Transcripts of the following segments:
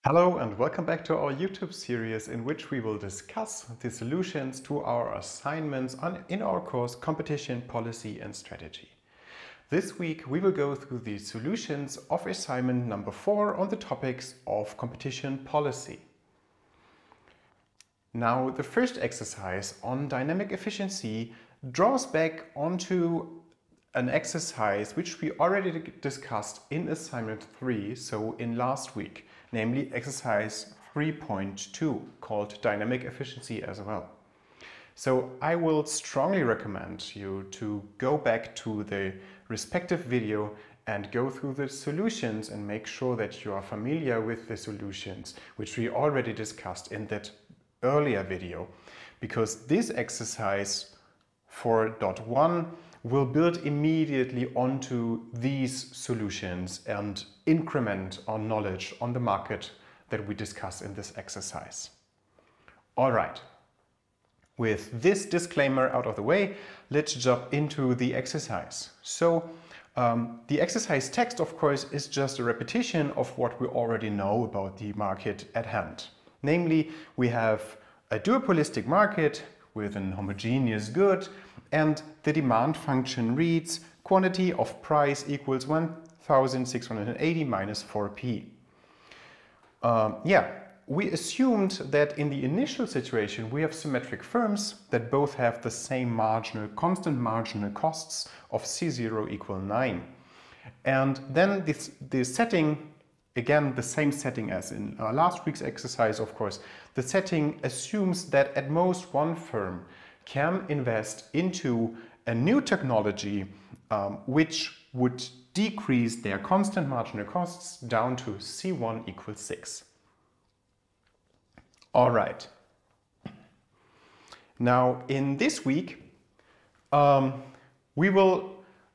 Hello and welcome back to our YouTube series in which we will discuss the solutions to our assignments in our course Competition, Policy and Strategy. This week we will go through the solutions of assignment number 4 on the topics of competition policy. Now the first exercise on dynamic efficiency draws back onto an exercise which we already discussed in assignment 3, so in last week, namely exercise 3.2 called dynamic efficiency as well. So I will strongly recommend you to go back to the respective video and go through the solutions and make sure that you are familiar with the solutions which we already discussed in that earlier video, because this exercise 4.1 will build immediately onto these solutions and increment our knowledge on the market that we discuss in this exercise. All right, with this disclaimer out of the way, let's jump into the exercise. So the exercise text, of course, is just a repetition of what we already know about the market at hand. Namely, we have a duopolistic market with an homogeneous good, and the demand function reads quantity of price equals 1680 minus 4p. We assumed that in the initial situation we have symmetric firms that both have the same constant marginal costs of C0 equal 9. And then the setting, again the same setting as in last week's exercise, of course, the setting assumes that at most one firm can invest into a new technology which would decrease their constant marginal costs down to C1 equals 6. All right. Now in this week we will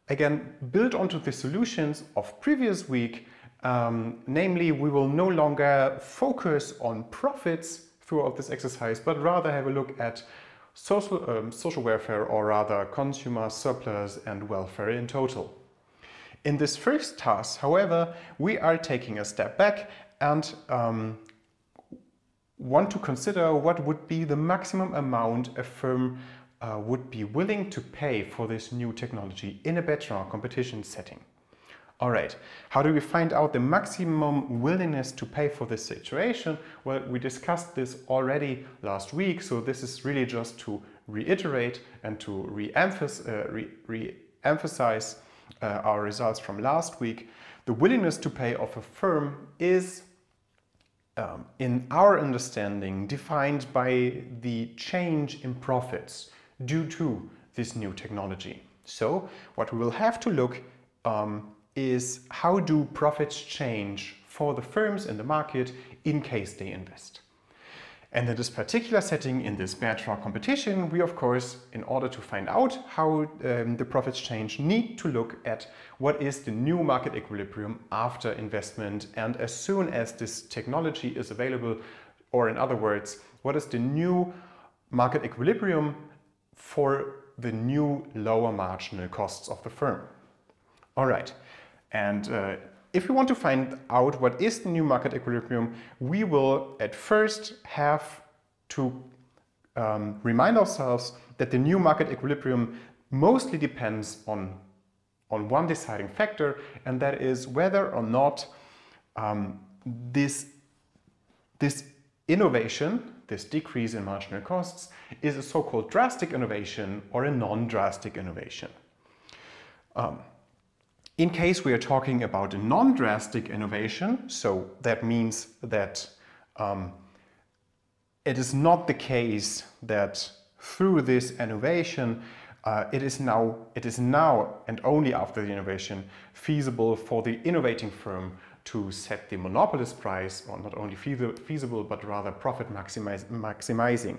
again build onto the solutions of previous week. Namely, we will no longer focus on profits throughout this exercise, but rather have a look at social welfare, or rather consumer surplus and welfare in total. In this first task, however, we are taking a step back and want to consider what would be the maximum amount a firm would be willing to pay for this new technology in a better competition setting. Alright, how do we find out the maximum willingness to pay for this situation? Well, we discussed this already last week, so this is really just to reiterate and to re-emphasize our results from last week. The willingness to pay of a firm is, in our understanding, defined by the change in profits due to this new technology. So, what we will have to look is how do profits change for the firms in the market in case they invest. And in this particular setting, in this better competition, we of course, in order to find out how the profits change, need to look at what is the new market equilibrium after investment, and as soon as this technology is available, or in other words, what is the new market equilibrium for the new lower marginal costs of the firm. All right. And if we want to find out what is the new market equilibrium, we will at first have to remind ourselves that the new market equilibrium mostly depends on one deciding factor, and that is whether or not this innovation, this decrease in marginal costs, is a so-called drastic innovation or a non-drastic innovation. In case we are talking about a non-drastic innovation, so that means that it is not the case that through this innovation it is now and only after the innovation feasible for the innovating firm to set the monopolist price, or not only feasible but rather profit maximizing.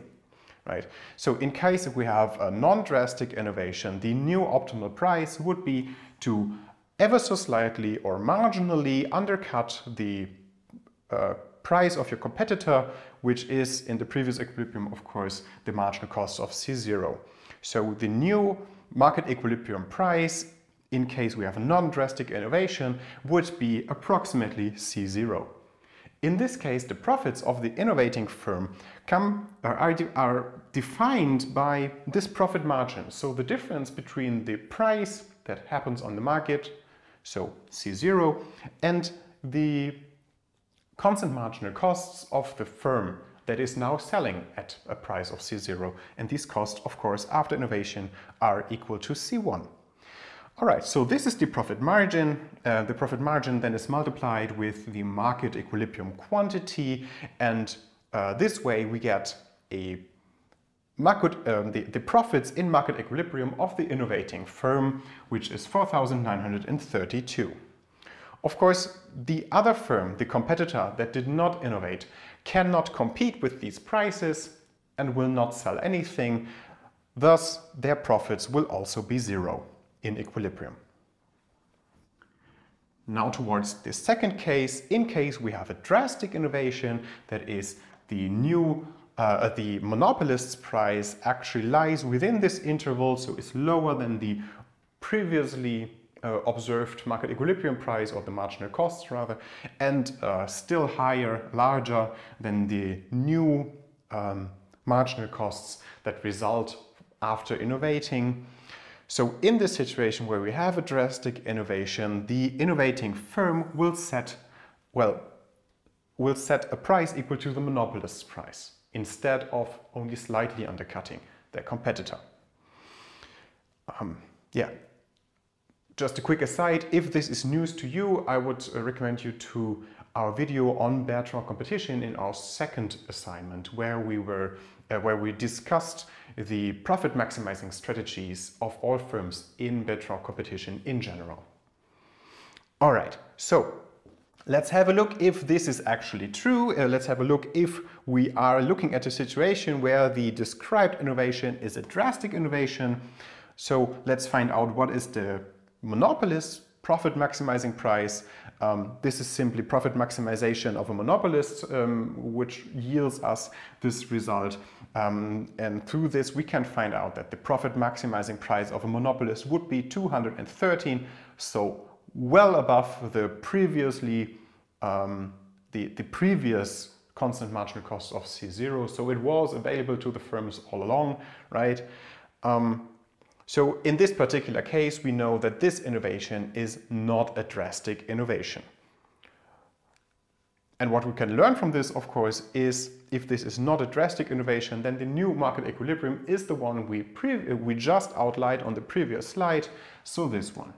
Right? So in case if we have a non-drastic innovation, the new optimal price would be to ever so slightly or marginally undercut the price of your competitor, which is in the previous equilibrium, of course, the marginal cost of C0. So the new market equilibrium price, in case we have a non-drastic innovation, would be approximately C0. In this case, the profits of the innovating firm are defined by this profit margin. So the difference between the price that happens on the market, so C0, and the constant marginal costs of the firm that is now selling at a price of C0. And these costs, of course, after innovation are equal to C1. All right, so this is the profit margin. The profit margin then is multiplied with the market equilibrium quantity, and this way we get the profits in market equilibrium of the innovating firm, which is 4,932. Of course, the other firm, the competitor that did not innovate, cannot compete with these prices and will not sell anything. Thus, their profits will also be zero in equilibrium. Now towards the second case, in case we have a drastic innovation, that is the monopolist's price actually lies within this interval, so it's lower than the previously observed market equilibrium price, or the marginal costs rather, and still larger than the new marginal costs that result after innovating. So in this situation where we have a drastic innovation, the innovating firm will set a price equal to the monopolist's price, instead of only slightly undercutting their competitor. Just a quick aside, if this is news to you, I would recommend you to our video on Bertrand competition in our second assignment, where we discussed the profit maximizing strategies of all firms in Bertrand competition in general. All right, so let's have a look if this is actually true. Let's have a look if we are looking at a situation where the described innovation is a drastic innovation. So let's find out what is the monopolist's profit maximizing price. This is simply profit maximization of a monopolist, which yields us this result. And through this we can find out that the profit maximizing price of a monopolist would be 213, so well above the previously the previous constant marginal cost of C0. So it was available to the firms all along, right? So in this particular case, we know that this innovation is not a drastic innovation. And what we can learn from this, of course, is if this is not a drastic innovation, then the new market equilibrium is the one we just outlined on the previous slide, so this one.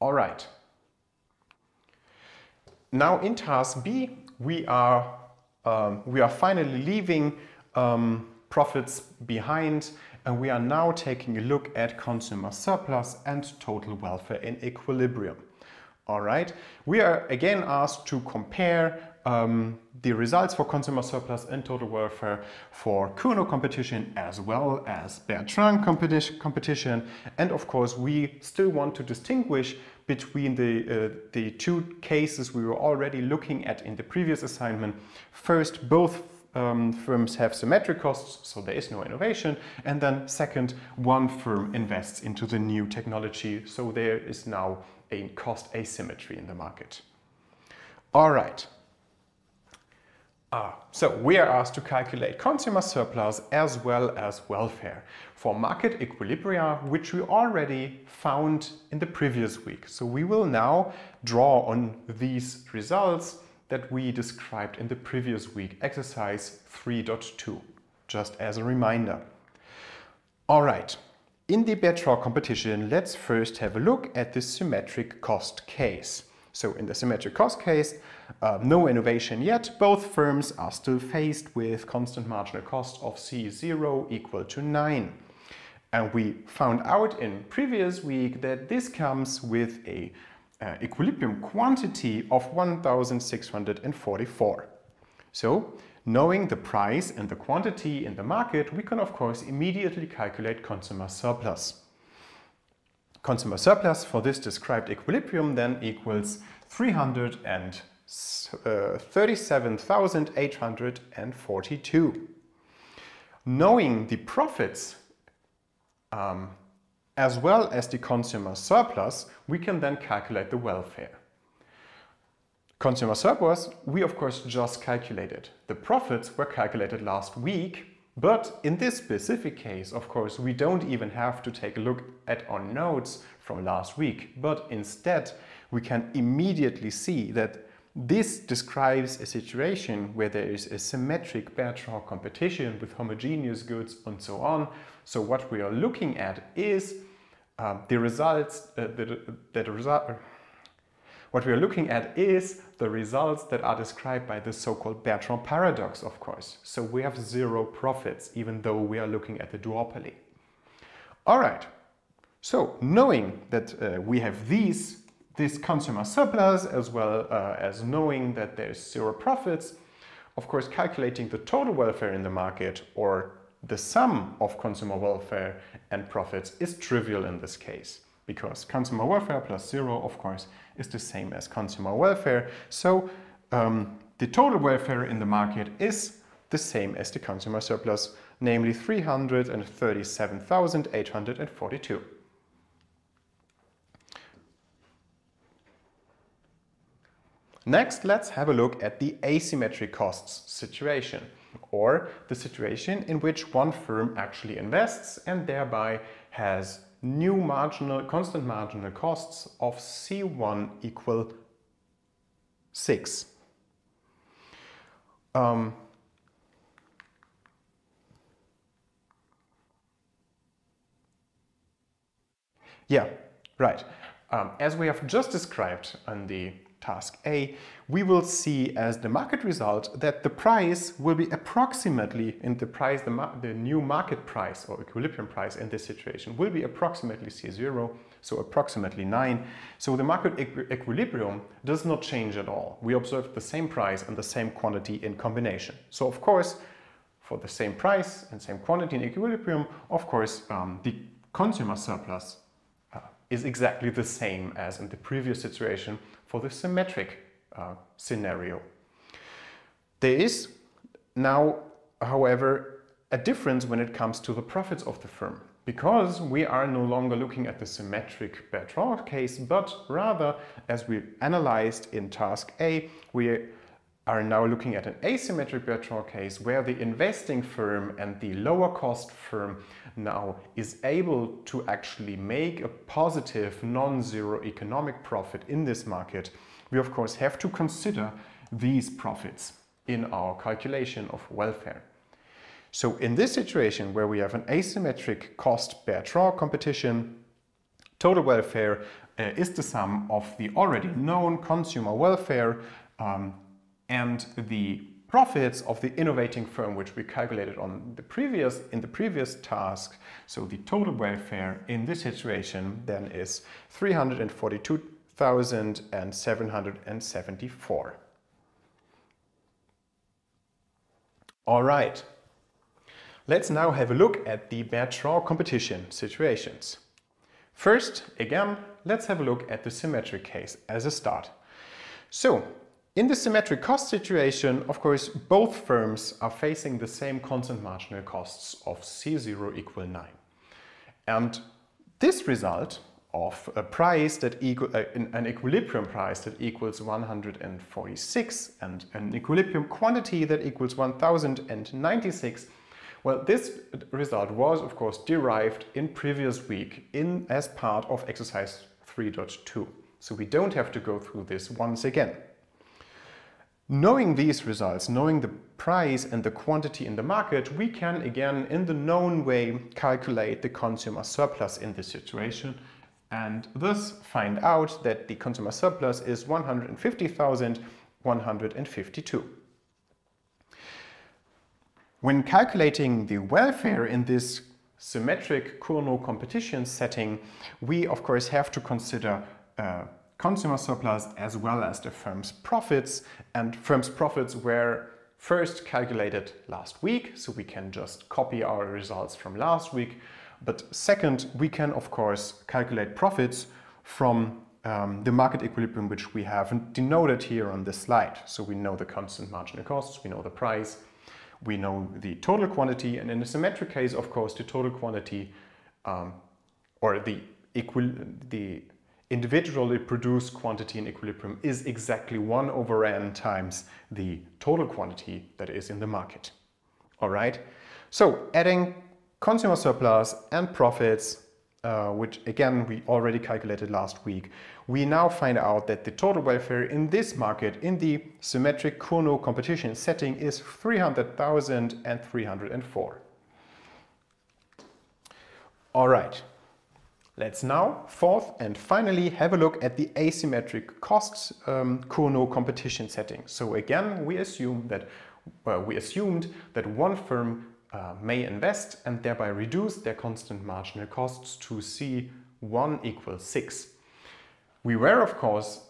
All right. Now in task B, we are finally leaving profits behind, and we are now taking a look at consumer surplus and total welfare in equilibrium. All right, we are again asked to compare the results for consumer surplus and total welfare for Kuno competition as well as Bertrand competition, and of course we still want to distinguish between the two cases we were already looking at in the previous assignment. First, both firms have symmetric costs, so there is no innovation, and then second, one firm invests into the new technology, so there is now a cost asymmetry in the market. All right. So we are asked to calculate consumer surplus as well as welfare for market equilibria, which we already found in the previous week. So we will now draw on these results that we described in the previous week, exercise 3.2, just as a reminder. All right, in the Bertrand competition, let's first have a look at the symmetric cost case. So in the symmetric cost case, no innovation yet. Both firms are still faced with constant marginal cost of C0 equal to 9. And we found out in previous week that this comes with a equilibrium quantity of 1,644. So knowing the price and the quantity in the market, we can of course immediately calculate consumer surplus. Consumer surplus for this described equilibrium then equals 337,842. Knowing the profits as well as the consumer surplus, we can then calculate the welfare. consumer surplus, we of course just calculated. The profits were calculated last week, but in this specific case, of course, we don't even have to take a look at our notes from last week, but instead we can immediately see that this describes a situation where there is a symmetric Bertrand competition with homogeneous goods and so on. So what we are looking at is the results what we are looking at is the results that are described by the so-called Bertrand paradox, of course. So we have zero profits, even though we are looking at the duopoly. All right, so knowing that we have this consumer surplus, as well as knowing that there's zero profits, of course, calculating the total welfare in the market, or the sum of consumer welfare and profits, is trivial in this case, because consumer welfare plus zero, of course, is the same as consumer welfare. So the total welfare in the market is the same as the consumer surplus, namely 337,842. Next, let's have a look at the asymmetric costs situation, or the situation in which one firm actually invests and thereby has new constant marginal costs of C1 equal 6. Yeah, right. As we have just described on the task A, we will see as the market result that the price will be approximately in the new market price or equilibrium price in this situation will be approximately C0, so approximately 9. So the market equilibrium does not change at all. We observe the same price and the same quantity in combination. So of course, for the same price and same quantity in equilibrium, of course, the consumer surplus is exactly the same as in the previous situation for the symmetric scenario. There is now, however, a difference when it comes to the profits of the firm, because we are no longer looking at the symmetric Bertrand case, but rather, as we analyzed in task A, we are now looking at an asymmetric Bertrand case where the investing firm and the lower cost firm now is able to actually make a positive non-zero economic profit in this market. We of course have to consider these profits in our calculation of welfare. So in this situation where we have an asymmetric cost Bertrand competition, total welfare is the sum of the already known consumer welfare and the profits of the innovating firm, which we calculated in the previous task. So the total welfare in this situation then is 342,774. All right, let's now have a look at the Bertrand competition situations. First, again, let's have a look at the symmetric case as a start. So, in the symmetric cost situation, of course, both firms are facing the same constant marginal costs of C0 equal 9. And this result of a price that an equilibrium price that equals 146 and an equilibrium quantity that equals 1096, well, this result was, of course, derived in previous week as part of exercise 3.2. So we don't have to go through this once again. Knowing these results, knowing the price and the quantity in the market, we can again, in the known way, calculate the consumer surplus in this situation and thus find out that the consumer surplus is 150,152. When calculating the welfare in this symmetric Cournot competition setting, we of course have to consider consumer surplus as well as the firm's profits, and firm's profits were first calculated last week, so we can just copy our results from last week. But second, we can of course calculate profits from the market equilibrium, which we have denoted here on this slide. So we know the constant marginal costs, we know the price, we know the total quantity, and in the symmetric case, of course, the total quantity or the individually produced quantity in equilibrium is exactly 1 over n times the total quantity that is in the market. All right, so adding consumer surplus and profits, which again we already calculated last week, we now find out that the total welfare in this market in the symmetric Cournot competition setting is 300,304. All right. Let's now, fourth and finally, have a look at the asymmetric costs Cournot competition setting. So again, we assumed that one firm may invest and thereby reduce their constant marginal costs to C1 equals 6. We were, of course,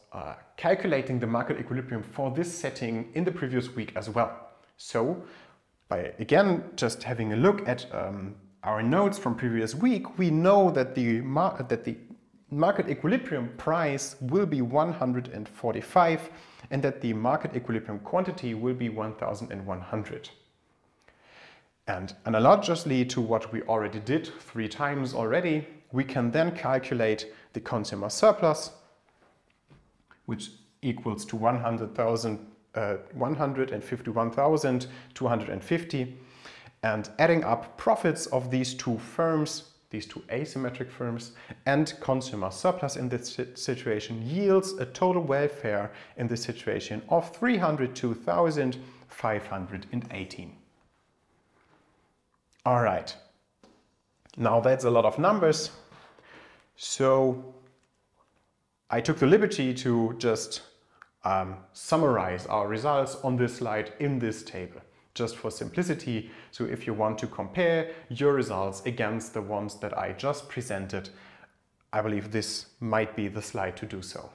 calculating the market equilibrium for this setting in the previous week as well. So by again just having a look at our notes from previous week, we know that the market equilibrium price will be 145 and that the market equilibrium quantity will be 1,100. And analogously to what we already did 3 times already, we can then calculate the consumer surplus, which equals to 151,250, and adding up profits of these 2 firms, these 2 asymmetric firms, and consumer surplus in this situation yields a total welfare in this situation of 302,518. All right, now that's a lot of numbers, so I took the liberty to just summarize our results on this slide in this table, just for simplicity. So if you want to compare your results against the ones that I just presented, I believe this might be the slide to do so.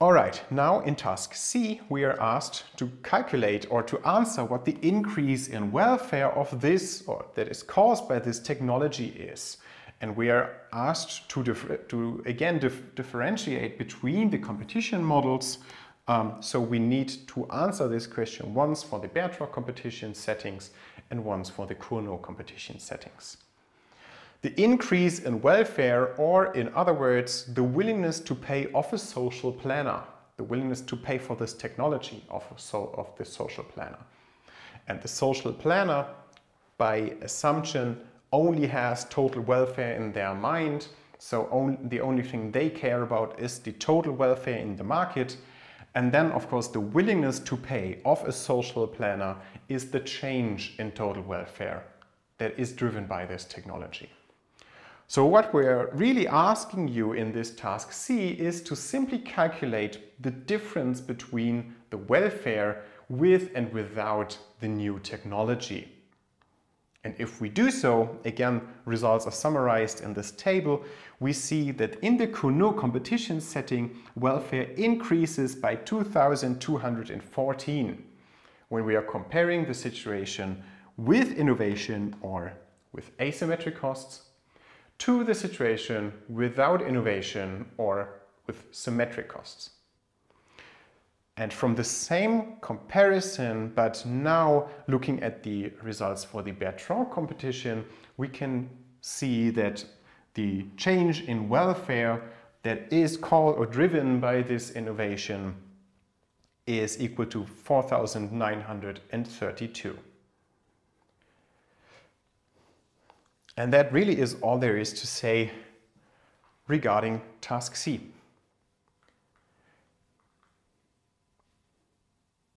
All right, now in task C, we are asked to calculate or to answer what the increase in welfare of this, or that is caused by this technology is. And we are asked to differentiate between the competition models. So we need to answer this question once for the Bertrand competition settings and once for the Cournot competition settings. The increase in welfare, or in other words, the willingness to pay of a social planner, the willingness to pay for this technology of the social planner. And the social planner, by assumption, only has total welfare in their mind. So the only thing they care about is the total welfare in the market. And then, of course, the willingness to pay of a social planner is the change in total welfare that is driven by this technology. So what we're really asking you in this task C is to simply calculate the difference between the welfare with and without the new technology. And if we do so, again, results are summarized in this table, we see that in the Cournot competition setting, welfare increases by 2,214 when we are comparing the situation with innovation or with asymmetric costs to the situation without innovation or with symmetric costs. And from the same comparison, but now looking at the results for the Bertrand competition, we can see that the change in welfare that is called or driven by this innovation is equal to 4,932. And that really is all there is to say regarding task C.